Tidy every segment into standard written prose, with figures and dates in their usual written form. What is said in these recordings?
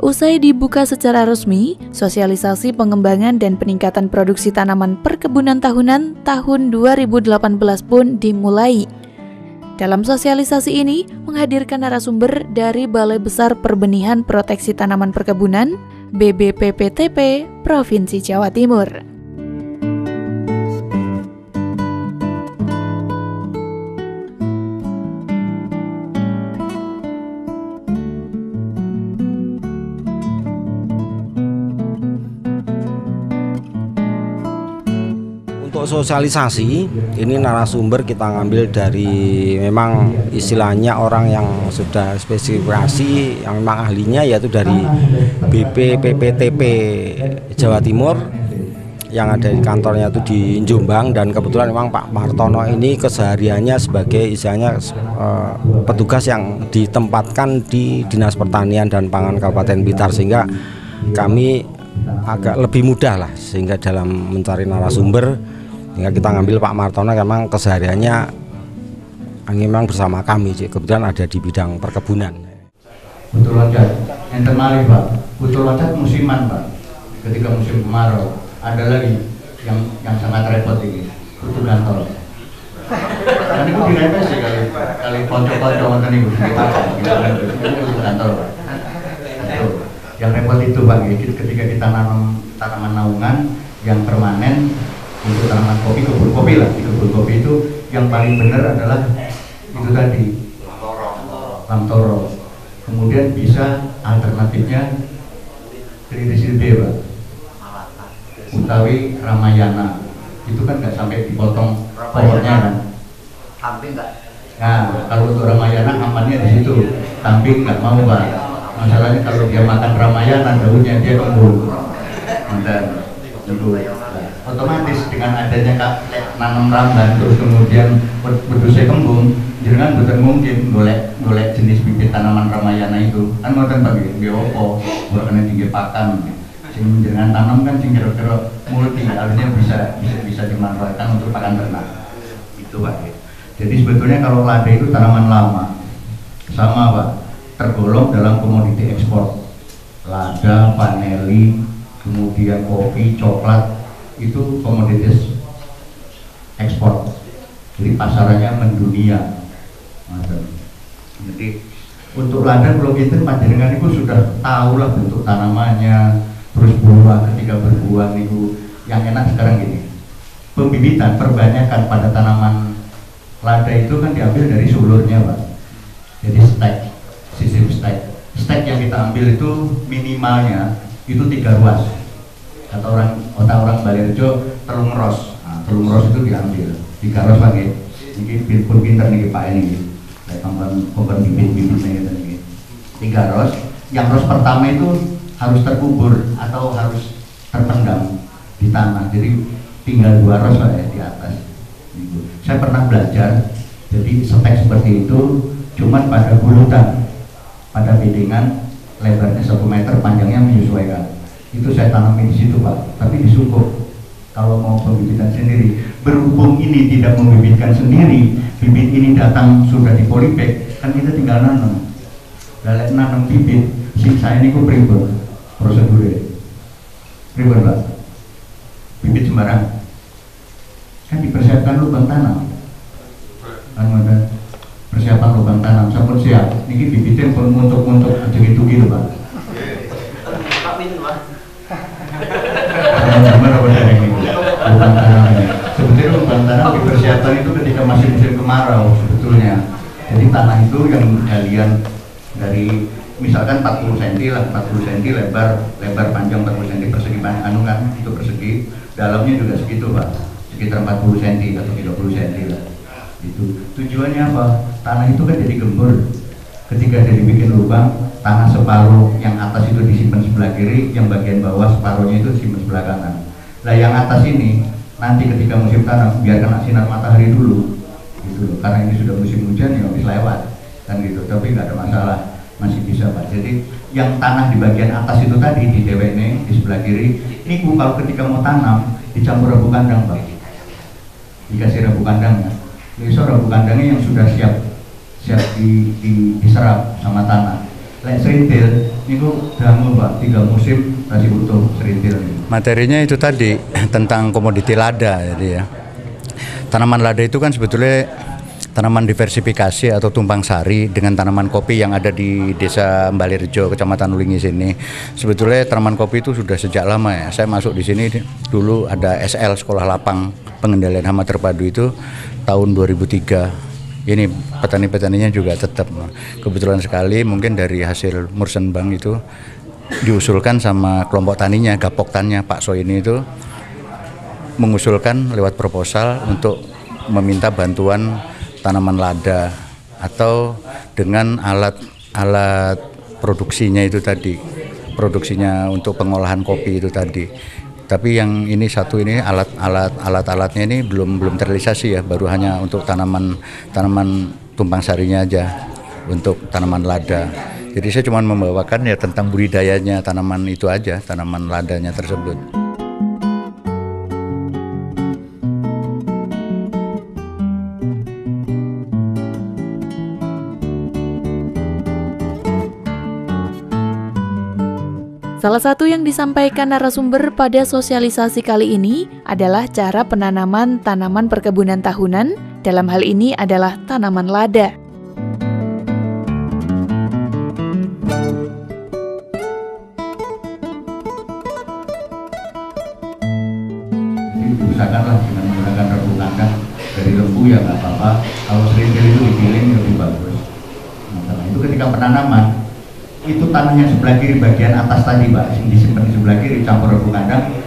Usai dibuka secara resmi, sosialisasi pengembangan dan peningkatan produksi tanaman perkebunan tahunan tahun 2018 pun dimulai. Dalam sosialisasi ini, menghadirkan narasumber dari Balai Besar Perbenihan Proteksi Tanaman Perkebunan, BBPPTP, Provinsi Jawa Timur. Untuk sosialisasi, ini narasumber kita ngambil dari memang istilahnya orang yang sudah spesifikasi, yang memang ahlinya, yaitu dari BPPTP Jawa Timur yang ada di kantornya itu di Jombang. Dan kebetulan memang Pak Martono ini kesehariannya sebagai istilahnya petugas yang ditempatkan di Dinas Pertanian dan Pangan Kabupaten Blitar, sehingga kami agak lebih mudah lah sehingga dalam mencari narasumber. Sehingga kita ngambil Pak Martono, memang kesehariannya memang bersama kami, kebetulan ada di bidang perkebunan. Betul loncat, enten malih Pak, betul loncat musiman Pak. Ketika musim kemarau, ada lagi yang sangat repot ini, betul gantol. Dan itu direpes sih kali ponco-ponco nonton ibu betul gantol Pak. Yang repot itu Pak, ketika kita nanam tanaman naungan yang permanen. Untuk tanaman kopi, kebun kopi lah, di kebun kopi itu yang paling benar adalah itu tadi lamtoro. Kemudian bisa alternatifnya Tririside Pak, utawi Ramayana. Itu kan nggak sampai dipotong pohonnya kan? Tamping nggak? Nah, kalau untuk Ramayana amannya di situ. Tamping nggak mau Pak. Masalahnya kalau dia makan Ramayana, daunnya dia kembung. Dan itu otomatis dengan adanya nanam ramban terus kemudian berdusai kembung, jangan betul mungkin golek jenis bibit tanaman Ramayana itu kan ngoten bagi biopo bukan tinggi pakan sing jangan tanam kan sing kira-kira multi, artinya bisa dimanfaatkan untuk pakan ternak itu Pak. Jadi sebetulnya kalau lada itu tanaman lama sama Pak, tergolong dalam komoditi ekspor. Lada, vanili, kemudian kopi, coklat itu komoditas ekspor, jadi pasarannya mendunia. Jadi untuk lada kalau kita panjenengan itu sudah tahu lah bentuk tanamannya, terus buah ketika berbuah itu yang enak sekarang gini, pembibitan perbanyakan pada tanaman lada itu kan diambil dari sulurnya Pak. Jadi sistem stek yang kita ambil itu minimalnya itu 3 ruas. Kata orang Balirjo telung ros. Nah, telung ros itu diambil 3 ros lagi. Ini pun pinter nih Pak ini. Kayak kompon bibit-bibitnya gitu nih. 3 ros. Yang ros pertama itu harus terkubur atau harus terpendam di tanah. Jadi tinggal 2 ros lah ya di atas. Gitu. Saya pernah belajar. Jadi stek seperti itu cuman pada bulutan, pada bedengan lebarnya 1 meter, panjangnya menyesuaikan. Itu saya tanami di situ Pak, tapi disungkup. Kalau mau pembibitan sendiri, berhubung ini tidak membibitkan sendiri, bibit ini datang sudah di polybag, kan kita tinggal nanam. Lalu nanam bibit, sisa ini kok pribon prosedurnya, pribon Pak. Bibit sembarang, kan dipersiapkan lubang tanam, kan ada persiapan lubang tanam. Sampun siap, ini bibitnya pun untuk gitu Pak. Gimana benar ini? Lubang tanam. Sebetulnya lubang tanam dipersiapkan itu ketika masih musim kemarau sebetulnya. Jadi tanah itu yang galian dari misalkan 40 cm lah, 40 cm lebar panjang 40 cm persegi anu kan itu persegi, dalamnya juga segitu Pak, sekitar 40 cm atau 30 cm lah. Itu tujuannya apa? Tanah itu kan jadi gembur. Ketika jadi bikin lubang, tanah separuh yang atas itu disimpan sebelah kiri, yang bagian bawah separuhnya itu disimpan sebelah kanan. Nah yang atas ini nanti ketika musim tanam biar kena sinar matahari dulu, gitu. Karena ini sudah musim hujan ya habis lewat, kan gitu. Tapi nggak ada masalah, masih bisa Pak. Jadi yang tanah di bagian atas itu tadi di DWN di sebelah kiri, ini kalau ketika mau tanam dicampur rebu kandang Pak, dikasih rebu kandangnya. Besok rebu kandangnya yang sudah siap diserap sama tanah. Lek serintil niku dangu Pak, 3 musim masih utuh serintil. Materinya itu tadi tentang komoditi lada, jadi ya. Tanaman lada itu kan sebetulnya tanaman diversifikasi atau tumpang sari dengan tanaman kopi yang ada di Desa Mbalirjo, Kecamatan Ulingi sini. Sebetulnya tanaman kopi itu sudah sejak lama ya. Saya masuk di sini dulu ada SL Sekolah Lapang Pengendalian Hama Terpadu itu tahun 2003. Ini petani-petaninya juga tetap. Kebetulan sekali mungkin dari hasil Mursenbank itu diusulkan sama kelompok taninya, Gapoktannya Pak Soini itu mengusulkan lewat proposal untuk meminta bantuan tanaman lada atau dengan alat produksinya itu tadi, produksinya untuk pengolahan kopi itu tadi. Tapi yang ini satu ini alat-alatnya ini belum terrealisasi ya, baru hanya untuk tanaman tumpang sarinya aja untuk tanaman lada. Jadi saya cuma membawakan ya tentang budidayanya tanaman itu aja, tanaman ladanya tersebut. Salah satu yang disampaikan narasumber pada sosialisasi kali ini adalah cara penanaman tanaman perkebunan tahunan, dalam hal ini adalah tanaman lada. Diusahakanlah dengan menggunakan rebung kandang dari lembu ya nggak apa-apa. Kalau serintil itu digiling lebih bagus. Nah, itu ketika penanaman itu tanahnya sebelah kiri bagian atas tadi Pak, yang disimpan di sebelah kiri campur rebung kandang,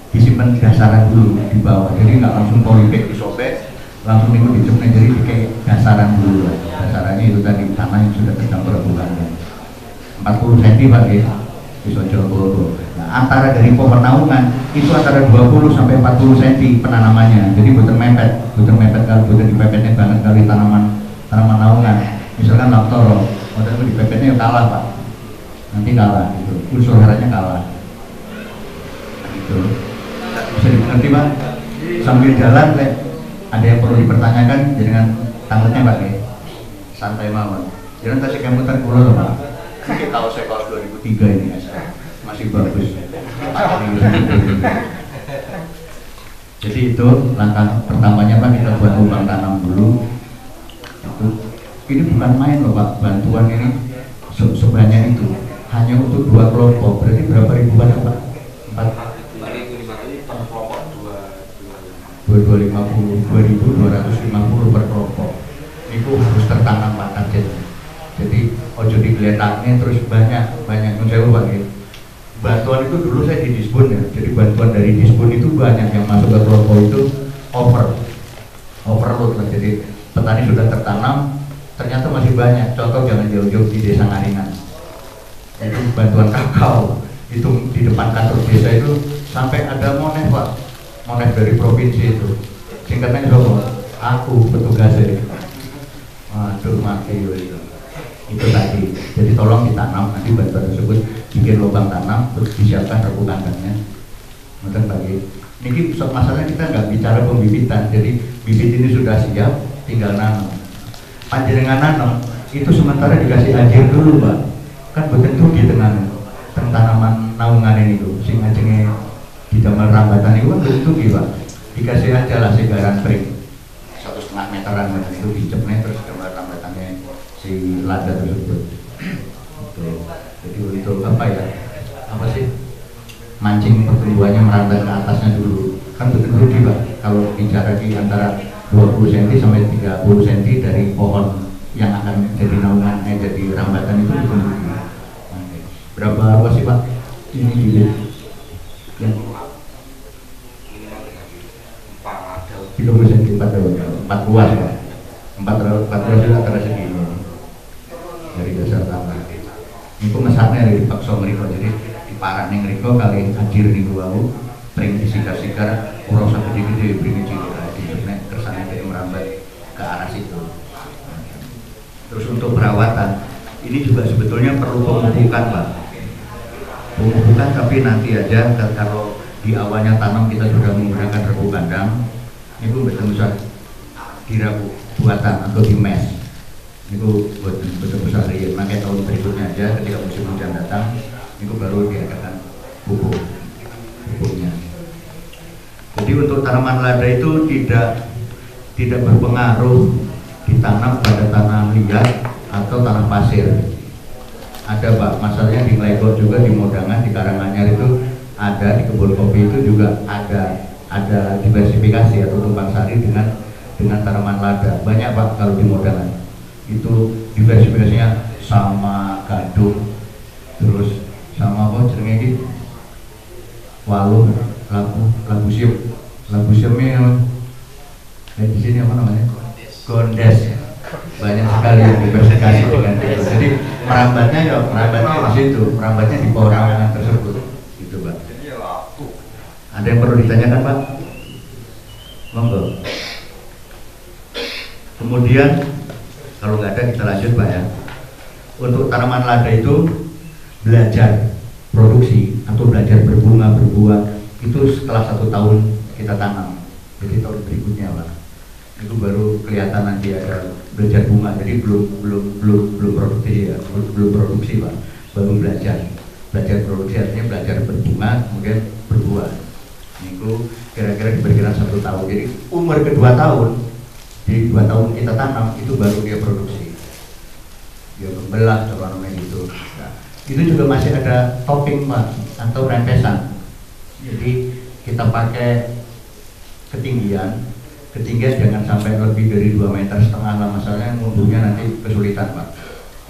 disimpan di dasaran dulu di bawah, jadi nggak langsung polybag disobek langsung itu dicemne, jadi kayak dasaran dulu Pak. Dasarannya itu tadi tanah yang sudah tercampur rebung kandang 40 cm Pak ya, bisa jauh. Nah, antara dari pohon naungan itu antara 20 sampai 40 cm penanamannya, jadi bukan mepet kalau bukan dipepetnya banget kali tanaman naungan. Misalkan laktoro, modal itu dipepetnya kalah Pak, nanti kalah gitu, unsur haranya kalah gitu. Bisa dimengerti Pak? Sambil jalan ada yang perlu dipertanyakan dengan tangletnya Pak ya? Santai mawon. Jangan kasih kemutan kulo Pak. Ini kaos 2003 ini ya, masih bagus. Jadi itu langkah pertamanya Pak, kita buat lubang tanam dulu. Ini bukan main loh Pak, bantuan ini sebanyak itu hanya untuk 2 kelompok, berarti berapa ribu banyak Pak? 4.500 per kelompok, 2.250 per kelompok. Itu harus tertanam Pak targetnya. Jadi ojo digeletaknya terus banyak saya Pak ya. Bantuan itu dulu saya di Disbun ya, jadi bantuan dari Disbun itu banyak yang masuk ke kelompok itu overload lah. Jadi petani sudah tertanam ternyata masih banyak. Contoh jangan jauh-jauh di Desa Ngaringan, itu bantuan kakao itu di depan kantor desa itu sampai ada moneh Pak, moneh dari provinsi itu, singkatnya siapa? Aku petugasnya. Waduh mati itu tadi. Jadi tolong ditanam, nanti bantuan tersebut bikin lubang tanam terus disiapkan rebung kandangnya. Mungkin bagi ini masalahnya kita nggak bicara pembibitan, jadi bibit ini sudah siap, tinggal nanam. Panjenengan nanam itu sementara dikasih air dulu Pak, kan betul di tengah tanaman naungan ini tuh, sing ajenge di damel rambatan itu kan betul Pak, dikasih aja lah segaran kering 1,5 meteran itu dicepne terus damel rambatannya si lada tersebut. Jadi untuk apa ya? Apa sih? Mancing pertumbuhannya merambat ke atasnya dulu, kan betul Pak. Kalau bicara di antara 20 cm sampai 30 cm dari pohon yang akan jadi naungan, jadi rambatan itu ditunggu. Berapa luas sih Pak? Ini bibit yang 30 cm 4 luas Pak. 4 luas itu antara segini dari dasar tanah. Itu mesarnya dari pakso mereka, jadi di parang yang mereka kali hadir di bawah, pring disikar-sikar, urosa gede-gede, pring cilik. Kersane dia merambat ke arah situ. Terus untuk perawatan ini juga sebetulnya perlu pemupukan Pak. Pemupukan tapi nanti aja, kalau di awalnya tanam kita sudah menggunakan rebung kandang, itu betul usah dirabu buatan atau di mes. Itu betul sehari, makanya tahun berikutnya aja ketika musim hujan datang, itu baru diadakan pupuknya. Jadi untuk tanaman lada itu tidak berpengaruh ditanam pada tanah liat atau tanah pasir. Ada Pak, masalahnya di Nglegot juga, di Modangan, di Karanganyar itu ada, di kebun kopi itu juga ada diversifikasi atau tumpang sari dengan tanaman lada. Banyak Pak kalau di Modangan. Itu diversifikasinya sama gadung, terus sama apa jenenge iki? Waluh, labu siamnya di sini apa namanya? Gondes. Banyak sekali yang diversifikasi dengan itu. Jadi merambatnya di situ, merambatnya di perorangan tersebut, gitu Pak. Ada yang perlu ditanyakan Pak? Monggo. Kemudian kalau nggak ada kita lanjut Pak ya. Untuk tanaman lada itu belajar produksi atau belajar berbunga berbuah itu setelah 1 tahun kita tanam. Jadi tahun berikutnya Pak, itu baru kelihatan nanti ada belajar bunga. Jadi belum produksi ya, belum produksi Pak, baru belajar produksi, artinya belajar berbunga kemudian berbuah. Itu kira-kira diperkirakan 1 tahun. Jadi umur kedua tahun, di 2 tahun kita tanam itu baru dia produksi, dia membelah kalau namanya gitu. Nah, itu juga masih ada topping Pak atau rempesan. Jadi kita pakai ketinggian jangan sampai lebih dari 2,5 meter lah, masalahnya numbuhnya nanti kesulitan Pak.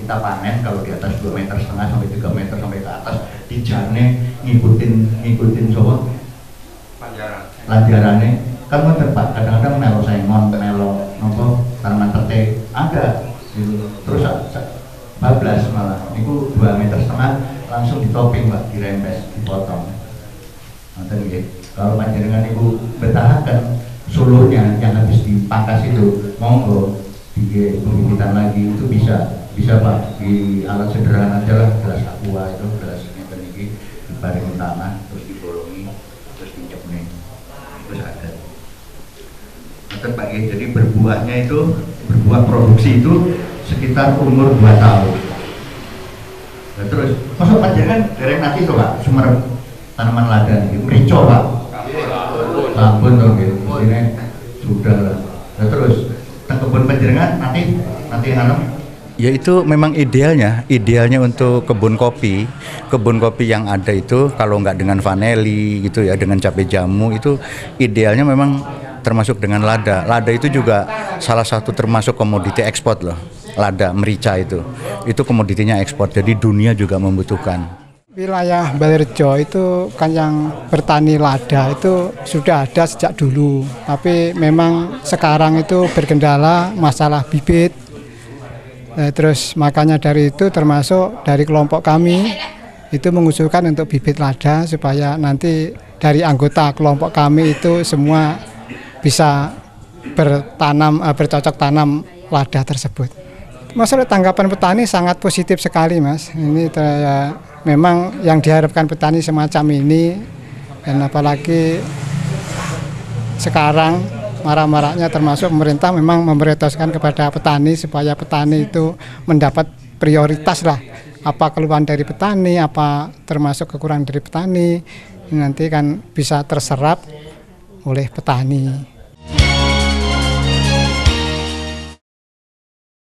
Kita panen kalau di atas 2,5 meter sampai 3 meter sampai ke atas, dijane ngikutin coba lanjarannya kan bener Pak, kadang-kadang melo sengon, melo nopo tanaman tete ada gitu. Terus bablas malah niku 2,5 meter langsung ditoping Pak, dirempes, dipotong. Nanti nggih, kalau panjenengan ibu bertahankan sulurnya yang habis dipangkas itu, monggo pembibitan lagi itu bisa Pak, di alat sederhana aja lah, gelas aqua itu, gelas ini dibaringin tanah, terus dibolongi, terus dinyepne, terus ada. Nanti Pak, jadi berbuah produksi itu sekitar umur 2 tahun. Nah, terus masuk panjenengan dereng nanti tuh Pak, sumber tanaman lada ini merico Pak. Sampun dong gitu, ini sudah lah. Nah, terus kebun panjenengan nanti nanam. Ya itu memang idealnya untuk kebun kopi yang ada itu kalau nggak dengan vanili gitu ya, dengan cabai jamu itu idealnya memang termasuk dengan lada. Lada itu juga salah satu termasuk komoditi ekspor loh. Lada, merica itu komoditinya ekspor. Jadi dunia juga membutuhkan. Wilayah Balerejo itu kan yang bertani lada itu sudah ada sejak dulu, tapi memang sekarang itu berkendala masalah bibit. Terus makanya dari itu termasuk dari kelompok kami itu mengusulkan untuk bibit lada supaya nanti dari anggota kelompok kami itu semua bisa bercocok tanam lada tersebut. Masalah tanggapan petani sangat positif sekali Mas. Ini memang yang diharapkan petani semacam ini, dan apalagi sekarang marak-maraknya termasuk pemerintah memang memprioritaskan kepada petani supaya petani itu mendapat prioritas lah. Apa keluhan dari petani, apa termasuk kekurangan dari petani, nanti kan bisa terserap oleh petani.